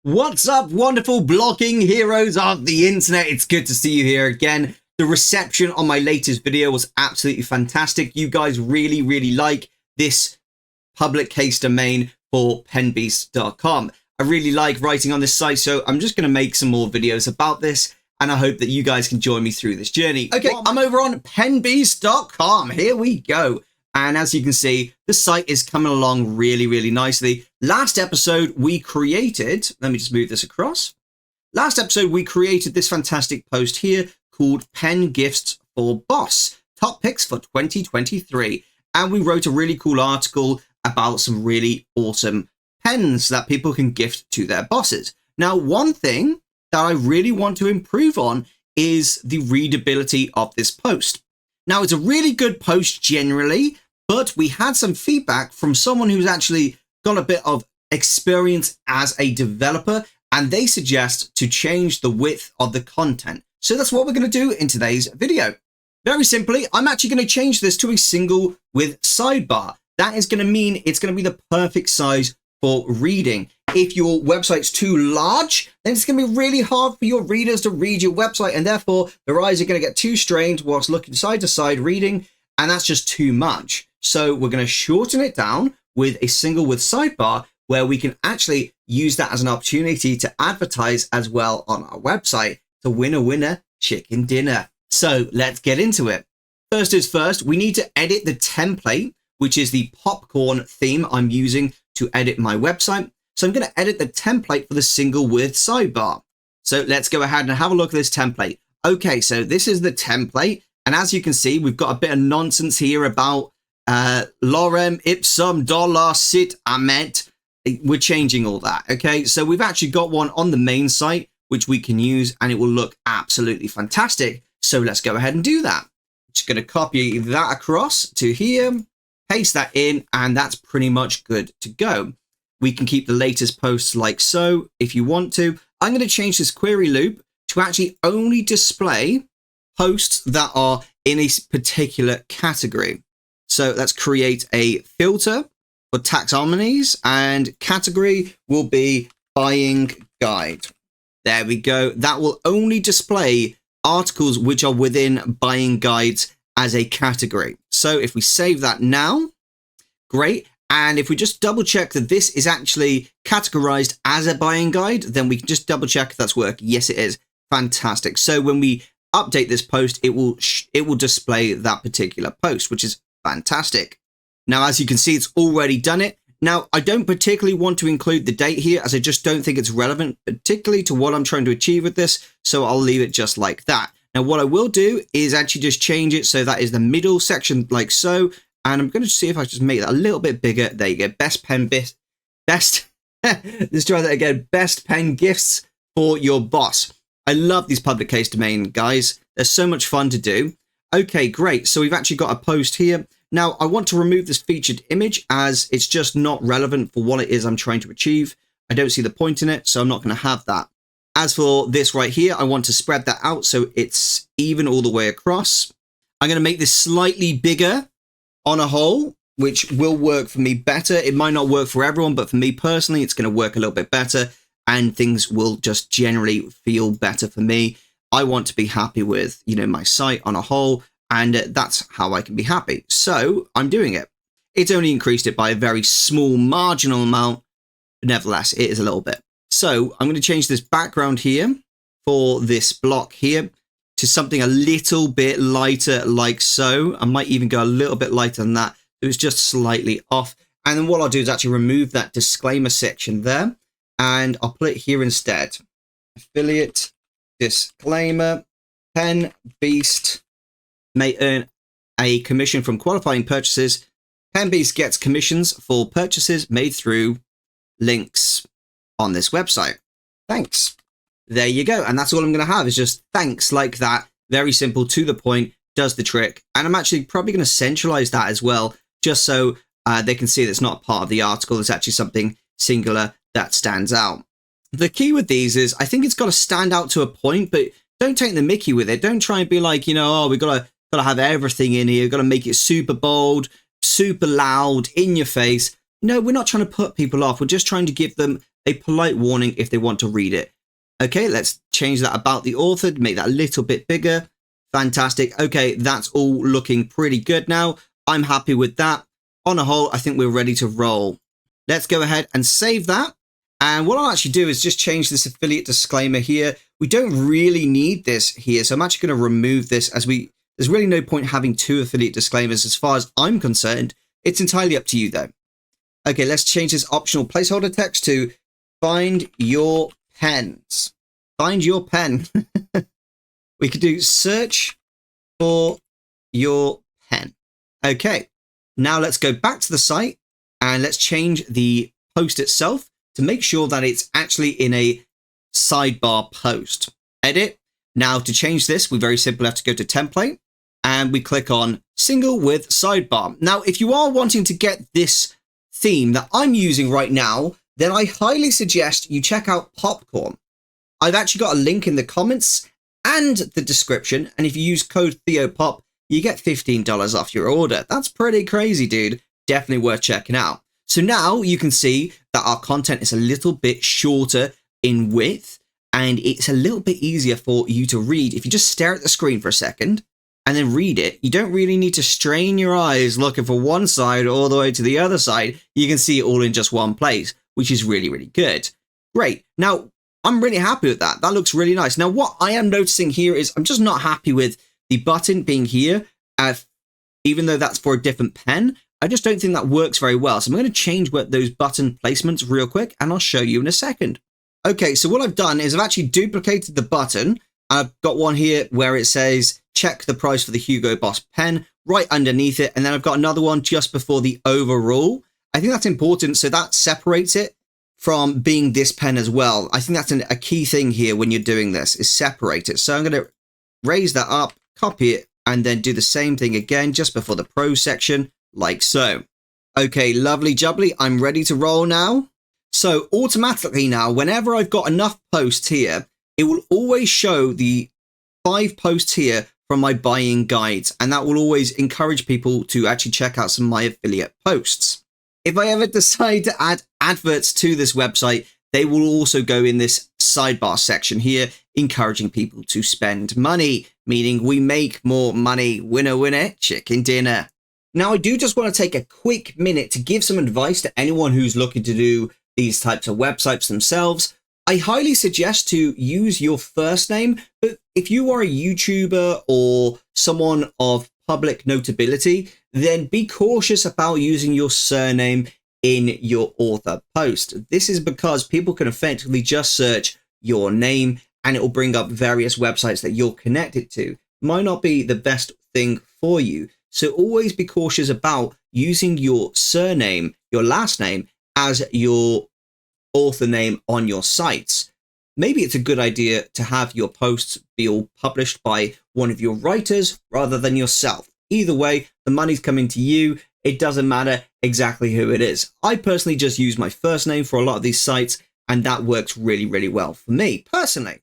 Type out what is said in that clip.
What's up, wonderful blogging heroes of the internet? It's good to see you here again. The reception on my latest video was absolutely fantastic. You guys really like this public case domain for penbeast.com. I really like writing on this site, so I'm just going to make some more videos about this, and I hope that you guys can join me through this journey. Okay, I'm over on penbeast.com. Here we go. And as you can see, the site is coming along really nicely. Last episode, we created, let me just move this across. Last episode, we created this fantastic post here called Pen Gifts for Boss, Top Picks for 2023. And we wrote a really cool article about some really awesome pens that people can gift to their bosses. Now, one thing that I really want to improve on is the readability of this post. Now, it's a really good post generally, but we had some feedback from someone who's actually got a bit of experience as a developer, and they suggest to change the width of the content. So that's what we're going to do in today's video. Very simply, I'm actually going to change this to a single with sidebar. That is going to mean it's going to be the perfect size for reading. If your website's too large, then it's going to be really hard for your readers to read your website, and therefore their eyes are going to get too strained whilst looking side to side reading, and that's just too much. So we're going to shorten it down with a single with sidebar, where we can actually use that as an opportunity to advertise as well on our website. To winner, chicken dinner. So let's get into it. First is first, we need to edit the template, which is the popcorn theme I'm using to edit my website. So I'm going to edit the template for the single with sidebar. So let's go ahead and have a look at this template. Okay, so this is the template. And as you can see, we've got a bit of nonsense here about lorem ipsum dollar sit amet. We're changing all that. Okay, so we've actually got one on the main site, which we can use, and it will look absolutely fantastic. So let's go ahead and do that. Just going to copy that across to here, paste that in, and that's pretty much good to go. We can keep the latest posts like so if you want to. I'm going to change this query loop to actually only display posts that are in a particular category. So let's create a filter for taxonomies, and category will be buying guide. There we go. That will only display articles which are within buying guides as a category. So if we save that now, great. And if we just double check that this is actually categorized as a buying guide, then we can just double check if that's working. Yes, it is. Fantastic. So when we update this post, it will display that particular post, which is fantastic. Now, as you can see, it's already done it. Now, I don't particularly want to include the date here, as I just don't think it's relevant, particularly to what I'm trying to achieve with this. So I'll leave it just like that. Now, what I will do is actually just change it so that is the middle section like so. And I'm going to see if I just make that a little bit bigger. There you go. Let's try that again. Best pen gifts for your boss. I love these public case domain, guys. They're so much fun to do. Okay, great. So we've actually got a post here. Now, I want to remove this featured image as it's just not relevant for what it is I'm trying to achieve. I don't see the point in it, so I'm not going to have that. As for this right here, I want to spread that out so it's even all the way across. I'm going to make this slightly bigger on a whole, which will work for me better. It might not work for everyone, but for me personally, it's going to work a little bit better, and things will just generally feel better for me. I want to be happy with, my site on a whole, and that's how I can be happy. So I'm doing it. It's only increased it by a very small marginal amount, but nevertheless, it is a little bit. So I'm going to change this background here for this block here to something a little bit lighter like so. I might even go a little bit lighter than that. It was just slightly off. And then what I'll do is actually remove that disclaimer section there, and I'll put it here instead. Affiliate disclaimer, Pen Beast may earn a commission from qualifying purchases. Pen Beast gets commissions for purchases made through links on this website. Thanks. There you go. And that's all I'm going to have is just thanks like that. Very simple, to the point, does the trick. And I'm actually probably going to centralize that as well, just so they can see that it's not part of the article. It's actually something singular that stands out. The key with these is I think it's got to stand out to a point, but don't take the mickey with it. Don't try and be like, oh, we've got to have everything in here. We've got to make it super bold, super loud, in your face. No, we're not trying to put people off. We're just trying to give them a polite warning if they want to read it. Okay, let's change that about the author, make that a little bit bigger. Fantastic. Okay, that's all looking pretty good now. I'm happy with that. On a whole, I think we're ready to roll. Let's go ahead and save that. And what I'll actually do is just change this affiliate disclaimer here. We don't really need this here, so I'm actually going to remove this as there's really no point having 2 affiliate disclaimers as far as I'm concerned. It's entirely up to you though. Okay, let's change this optional placeholder text to find your pens. Find your pen. We could do search for your pen. Okay, now let's go back to the site and let's change the post itself to make sure that it's actually in a sidebar post. Edit. Now to change this, we very simply have to go to template and we click on single with sidebar. Now, if you are wanting to get this theme that I'm using right now, then I highly suggest you check out Popcorn. I've actually got a link in the comments and the description. And if you use code TheoPop, you get $15 off your order. That's pretty crazy, dude. Definitely worth checking out. So now you can see that our content is a little bit shorter in width and it's a little bit easier for you to read. If you just stare at the screen for a second and then read it, you don't really need to strain your eyes looking for one side all the way to the other side. You can see it all in just one place, which is really, really good. Great. Now, I'm really happy with that. That looks really nice. Now, what I am noticing here is I'm just not happy with the button being here, even though that's for a different pen. I just don't think that works very well. So I'm going to change those button placements real quick, and I'll show you in a second. Okay, so what I've done is I've actually duplicated the button. I've got one here where it says, check the price for the Hugo Boss pen right underneath it. And then I've got another one just before the overall. I think that's important. So that separates it from being this pen as well. I think that's a key thing here when you're doing this is separate it. So I'm going to raise that up, copy it, and then do the same thing again just before the pro section, like so. Okay, lovely jubbly. I'm ready to roll now. So automatically now, whenever I've got enough posts here, it will always show the 5 posts here from my buying guides. And that will always encourage people to actually check out some of my affiliate posts. If I ever decide to add adverts to this website, they will also go in this sidebar section here, encouraging people to spend money, meaning we make more money. Winner, winner, chicken dinner. Now, I do just want to take a quick minute to give some advice to anyone who's looking to do these types of websites themselves. I highly suggest to use your first name, but if you are a YouTuber or someone of public notability, then be cautious about using your surname in your author post. This is because people can effectively just search your name and it will bring up various websites that you're connected to. Might not be the best thing for you. So always be cautious about using your surname, your last name, as your author name on your sites. Maybe it's a good idea to have your posts be all published by one of your writers rather than yourself. Either way, the money's coming to you. It doesn't matter exactly who it is. I personally just use my first name for a lot of these sites, and that works really, really well for me personally.